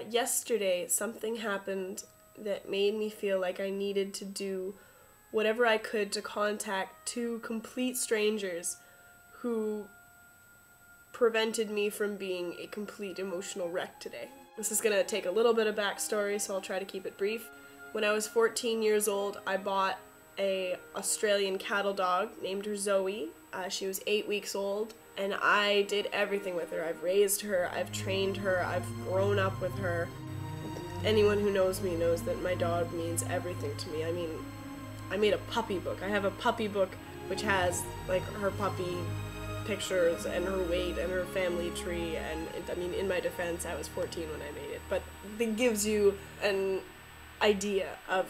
Yesterday, something happened that made me feel like I needed to do whatever I could to contact two complete strangers who prevented me from being a complete emotional wreck today. This is gonna take a little bit of backstory, so I'll try to keep it brief. When I was 14 years old, I bought an Australian cattle dog, named her Zoe. She was 8 weeks old, and I did everything with her. I've raised her, I've trained her, I've grown up with her. Anyone who knows me knows that my dog means everything to me. I mean, I made a puppy book. I have a puppy book which has like her puppy pictures and her weight and her family tree, and I mean, in my defense, I was 14 when I made it, but it gives you an idea of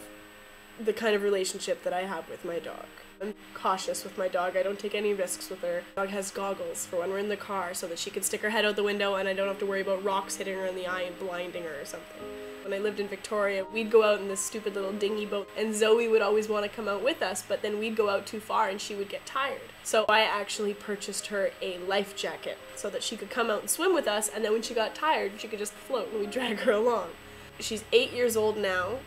the kind of relationship that I have with my dog. I'm cautious with my dog. I don't take any risks with her. The dog has goggles for when we're in the car so that she can stick her head out the window and I don't have to worry about rocks hitting her in the eye and blinding her or something. When I lived in Victoria, we'd go out in this stupid little dinghy boat, and Zoe would always want to come out with us, but then we'd go out too far and she would get tired. So I actually purchased her a life jacket so that she could come out and swim with us, and then when she got tired, she could just float and we'd drag her along. She's 8 years old now.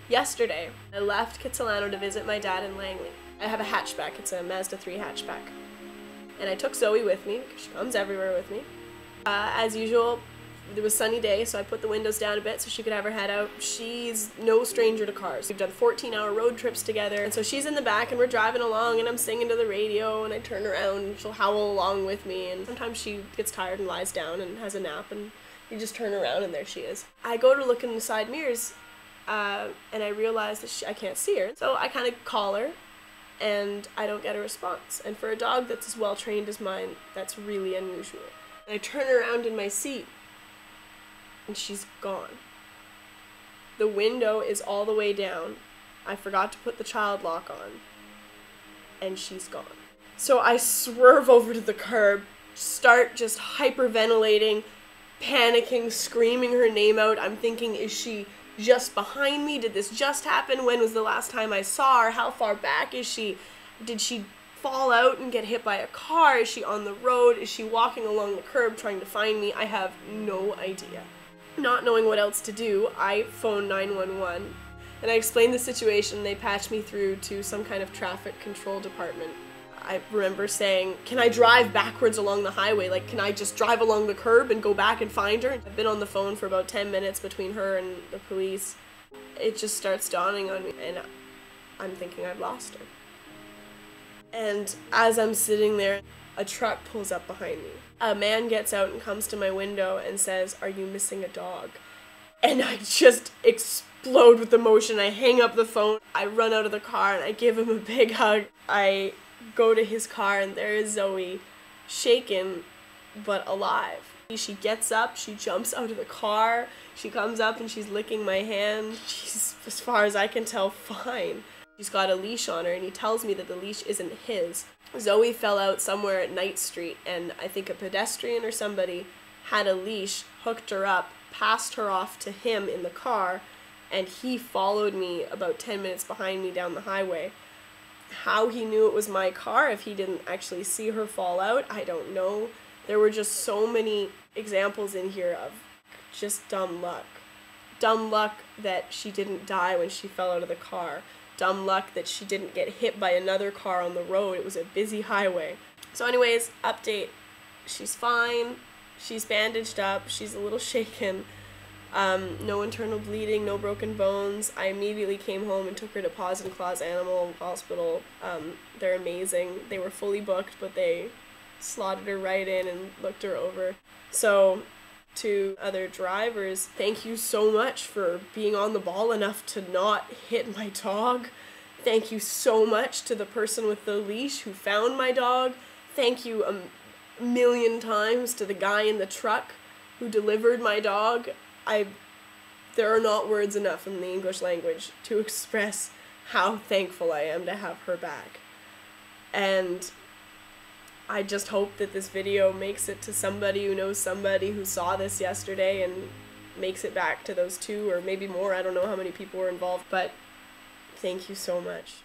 Yesterday, I left Kitsilano to visit my dad in Langley. I have a hatchback. It's a Mazda 3 hatchback. And I took Zoe with me, because she comes everywhere with me. As usual, it was a sunny day, so I put the windows down a bit so she could have her head out. She's no stranger to cars. We've done 14-hour road trips together, and so she's in the back and we're driving along and I'm singing to the radio and I turn around and she'll howl along with me, and sometimes she gets tired and lies down and has a nap, and you just turn around and there she is. I go to look in the side mirrors and I realize that I can't see her, so I kind of call her and I don't get a response. And for a dog that's as well trained as mine, that's really unusual. And I turn around in my seat and she's gone. The window is all the way down. I forgot to put the child lock on, and she's gone. So I swerve over to the curb, start just hyperventilating, panicking, screaming her name out. I'm thinking, is she just behind me? Did this just happen? When was the last time I saw her? How far back is she? Did she fall out and get hit by a car? Is she on the road? Is she walking along the curb trying to find me? I have no idea. Not knowing what else to do, I phoned 911 and I explained the situation. They patched me through to some kind of traffic control department. I remember saying, can I drive backwards along the highway? Like, can I just drive along the curb and go back and find her? I've been on the phone for about 10 minutes between her and the police. It just starts dawning on me, and I'm thinking I've lost her. And as I'm sitting there, a truck pulls up behind me. A man gets out and comes to my window and says, "Are you missing a dog?" And I just explode with emotion. I hang up the phone. I run out of the car and I give him a big hug. I go to his car and there is Zoe, shaken but alive. She gets up, she jumps out of the car, she comes up and she's licking my hand. She's, as far as I can tell, fine. She's got a leash on her, and he tells me that the leash isn't his. Zoe fell out somewhere at Night Street, and I think a pedestrian or somebody had a leash, hooked her up, passed her off to him in the car, and he followed me about 10 minutes behind me down the highway. How he knew it was my car if he didn't actually see her fall out, I don't know. There were just so many examples in here of just dumb luck. Dumb luck that she didn't die when she fell out of the car. Dumb luck that she didn't get hit by another car on the road. It was a busy highway. So anyways, update. She's fine. She's bandaged up. She's a little shaken. No internal bleeding, no broken bones. I immediately came home and took her to Paws and Claws Animal Hospital. They're amazing. They were fully booked, but they slotted her right in and looked her over. So to other drivers, thank you so much for being on the ball enough to not hit my dog. Thank you so much to the person with the leash who found my dog. Thank you a million times to the guy in the truck who delivered my dog. There are not words enough in the English language to express how thankful I am to have her back. And I just hope that this video makes it to somebody who knows somebody who saw this yesterday and makes it back to those two, or maybe more. I don't know how many people were involved, but thank you so much.